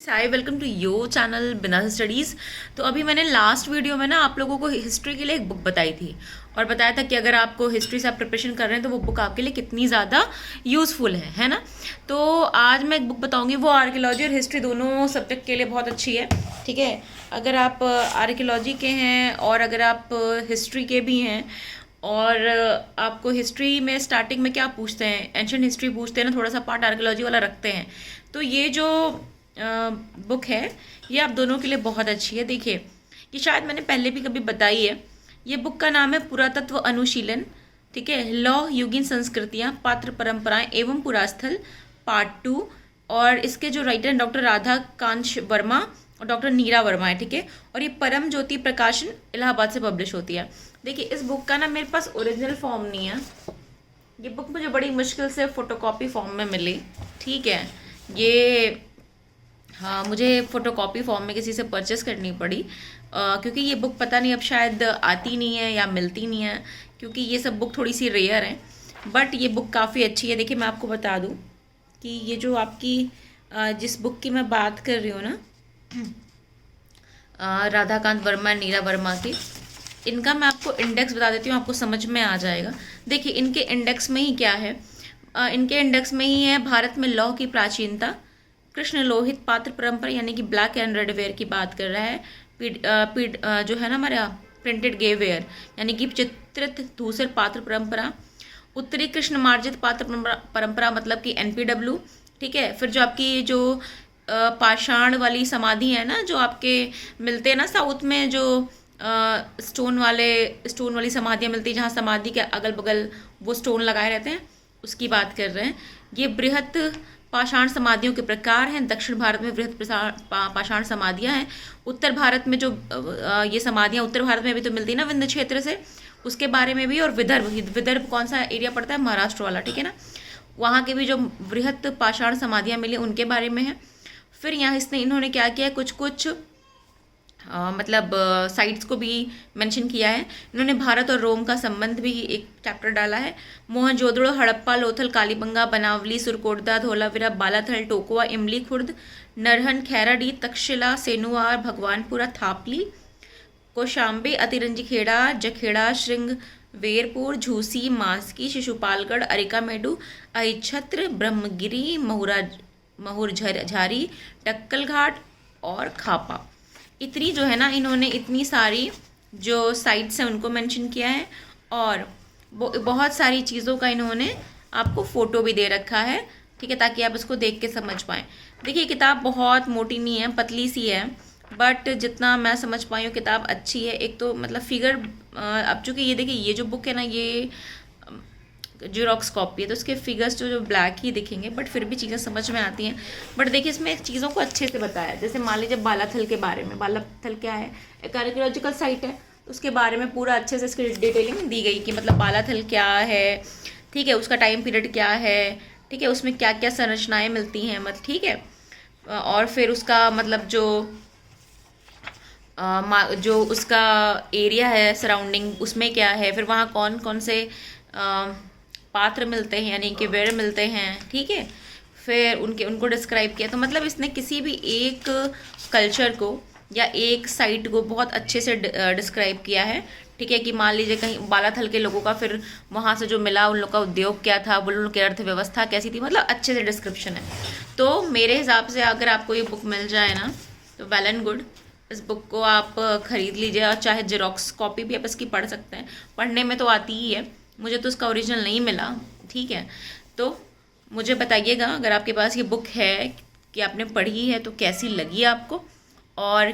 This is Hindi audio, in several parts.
Hi, welcome to your channel बिना स्टडीज़। तो अभी मैंने लास्ट वीडियो में ना आप लोगों को हिस्ट्री के लिए एक बुक बताई थी और बताया था कि अगर आपको हिस्ट्री से आप प्रिपरेशन कर रहे हैं तो वो बुक आपके लिए कितनी ज़्यादा यूज़फुल है ना। तो आज मैं एक बुक बताऊंगी, वो आर्कियोलॉजी और हिस्ट्री दोनों सब्जेक्ट के लिए बहुत अच्छी है। ठीक है, अगर आप आर्कियोलॉजी के हैं और अगर आप हिस्ट्री के भी हैं और आपको हिस्ट्री में स्टार्टिंग में क्या पूछते हैं, एंशियंट हिस्ट्री पूछते हैं ना, थोड़ा सा पार्ट आर्कियोलॉजी वाला रखते हैं, तो ये जो बुक है ये आप दोनों के लिए बहुत अच्छी है। देखिए, ये शायद मैंने पहले भी कभी बताई है। ये बुक का नाम है पुरातत्व अनुशीलन। ठीक है, लौह युगीन संस्कृतियाँ, पात्र परंपराएं एवं पुरास्थल, पार्ट 2। और इसके जो राइटर हैं डॉक्टर राधा कांश वर्मा और डॉक्टर नीरा वर्मा है। ठीक है, और ये परम ज्योति प्रकाशन इलाहाबाद से पब्लिश होती है। देखिए, इस बुक का ना मेरे पास ओरिजिनल फॉर्म नहीं है। ये बुक मुझे बड़ी मुश्किल से फोटोकॉपी फॉर्म में मिली। ठीक है, ये हाँ, मुझे फ़ोटोकॉपी फॉर्म में किसी से परचेस करनी पड़ी, क्योंकि ये बुक पता नहीं अब शायद आती नहीं है या मिलती नहीं है, क्योंकि ये सब बुक थोड़ी सी रेयर हैं। बट ये बुक काफ़ी अच्छी है। देखिए, मैं आपको बता दूँ कि ये जो आपकी जिस बुक की मैं बात कर रही हूँ ना, राधाकांत वर्मा, नीरा वर्मा की, इनका मैं आपको इंडेक्स बता देती हूँ, आपको समझ में आ जाएगा। देखिए, इनके इंडेक्स में ही क्या है, इनके इंडेक्स में ही है भारत में लौह की प्राचीनता, कृष्ण लोहित पात्र परंपरा यानी कि ब्लैक एंड रेड वेयर की बात कर रहा है, जो है ना हमारा प्रिंटेड गे वेयर यानी कि चित्रित धूसर पात्र परंपरा, उत्तरी कृष्ण मार्जित पात्र परंपरा मतलब कि एनपीडब्ल्यू। ठीक है, फिर जो आपकी जो पाषाण वाली समाधि है ना, जो आपके मिलते हैं ना साउथ में, जो स्टोन वाली समाधियाँ मिलती है, जहाँ समाधि के अगल बगल वो स्टोन लगाए रहते हैं, उसकी बात कर रहे हैं। ये बृहत पाषाण समाधियों के प्रकार हैं। दक्षिण भारत में बृहत पाषाण समाधियाँ हैं। उत्तर भारत में जो ये समाधियाँ उत्तर भारत में भी तो मिलती है ना, विंध्य क्षेत्र से, उसके बारे में भी। और विदर्भ कौन सा एरिया पड़ता है, महाराष्ट्र वाला। ठीक है ना, वहाँ के भी जो बृहत पाषाण समाधियाँ मिली उनके बारे में है। फिर यहाँ इन्होंने क्या किया, कुछ कुछ मतलब साइट्स को भी मेंशन किया है। इन्होंने भारत और रोम का संबंध भी एक चैप्टर डाला है। मोहनजोदड़ो, हड़प्पा, लोथल, कालीबंगा, बनावली, सुरकोटदा, धोलावीरा, बालाथल, टोकुआ, इमली खुर्द, नरहन, खैराडी, तक्षशिला, सेनुआर, भगवानपुरा, थापली, कौशाम्बी, अतिरंजी खेड़ा, जखेड़ा, श्रृंगवेरपुर, झूसी, मास्की, शिशुपालगढ़, अरिकामेडू, अहिच्छत्र, ब्रह्मगिरी, महुरझारी, टक्कल घाट और खापा। इतनी जो है ना, इन्होंने इतनी सारी जो साइट्स हैं उनको मेंशन किया है, और बहुत सारी चीज़ों का इन्होंने आपको फ़ोटो भी दे रखा है। ठीक है, ताकि आप इसको देख के समझ पाएँ। देखिए, किताब बहुत मोटी नहीं है, पतली सी है, बट जितना मैं समझ पाई हूँ किताब अच्छी है। एक तो मतलब फिगर, अब चूँकि ये देखिए, ये जो बुक है ना, ये जीरोक्स कॉपी है, तो इसके फिगर्स जो ब्लैक ही दिखेंगे, बट फिर भी चीज़ें समझ में आती हैं। बट देखिए, इसमें चीज़ों को अच्छे से बताया है। जैसे मान लीजिए बालाथल के बारे में, बालाथल क्या है, एक आर्कियोलॉजिकल साइट है, उसके बारे में पूरा अच्छे से इसकी डिटेलिंग दी गई कि मतलब बालाथल क्या है। ठीक है, उसका टाइम पीरियड क्या है। ठीक है, उसमें क्या क्या संरचनाएँ मिलती हैं, मतलब ठीक है। और फिर उसका मतलब जो उसका एरिया है सराउंडिंग, उसमें क्या है, फिर वहाँ कौन कौन से पात्र मिलते हैं यानी कि वेयर मिलते हैं। ठीक है, फिर उनको डिस्क्राइब किया। तो मतलब इसने किसी भी एक कल्चर को या एक साइट को बहुत अच्छे से डिस्क्राइब किया है। ठीक है, कि मान लीजिए कहीं बालाथल के लोगों का, फिर वहाँ से जो मिला, उन लोग का उद्योग क्या था, वो लोग की अर्थव्यवस्था कैसी थी, मतलब अच्छे से डिस्क्रिप्शन है। तो मेरे हिसाब से अगर आपको ये बुक मिल जाए ना, तो वेल एंड गुड। इस बुक को आप ख़रीद लीजिए, और चाहे जेरोक्स कॉपी भी आप इसकी पढ़ सकते हैं। पढ़ने में तो आती ही है, मुझे तो उसका ओरिजिनल नहीं मिला। ठीक है, तो मुझे बताइएगा अगर आपके पास ये बुक है कि आपने पढ़ी है तो कैसी लगी आपको, और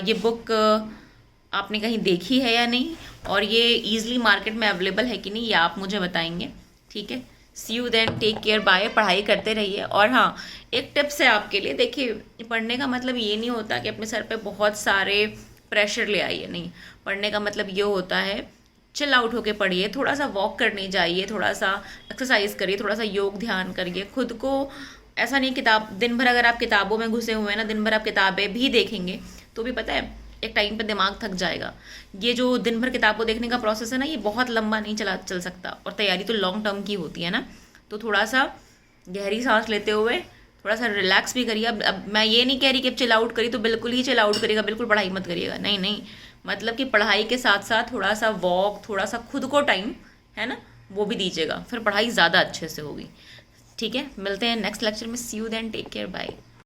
ये बुक आपने कहीं देखी है या नहीं, और ये ईज़िली मार्केट में अवेलेबल है कि नहीं, ये आप मुझे बताएंगे। ठीक है, see you then, take care, bye. पढ़ाई करते रहिए। और हाँ, एक टिप्स है आपके लिए। देखिए, पढ़ने का मतलब ये नहीं होता कि अपने सर पे बहुत सारे प्रेशर ले आइए, नहीं। पढ़ने का मतलब ये होता है, चिल आउट होके पढ़िए, थोड़ा सा वॉक करने जाइए, थोड़ा सा एक्सरसाइज करिए, थोड़ा सा योग ध्यान करिए खुद को। ऐसा नहीं किताब दिन भर अगर आप किताबों में घुसे हुए हैं ना, दिन भर आप किताबें भी देखेंगे तो भी पता है एक टाइम पे दिमाग थक जाएगा। ये जो दिन भर किताबों देखने का प्रोसेस है ना, ये बहुत लंबा नहीं चल सकता, और तैयारी तो लॉन्ग टर्म की होती है ना। तो थोड़ा सा गहरी सांस लेते हुए, थोड़ा सा रिलैक्स भी करिए। अब मैं ये नहीं कह रही कि अब चिल आउट करिए तो बिल्कुल ही चिल आउट करिएगा, बिल्कुल पढ़ाई मत करिएगा, नहीं नहीं। मतलब कि पढ़ाई के साथ साथ थोड़ा सा वॉक, थोड़ा सा खुद को टाइम, है ना, वो भी दीजिएगा, फिर पढ़ाई ज़्यादा अच्छे से होगी। ठीक है, मिलते हैं नेक्स्ट लेक्चर में। See you then, take care, bye.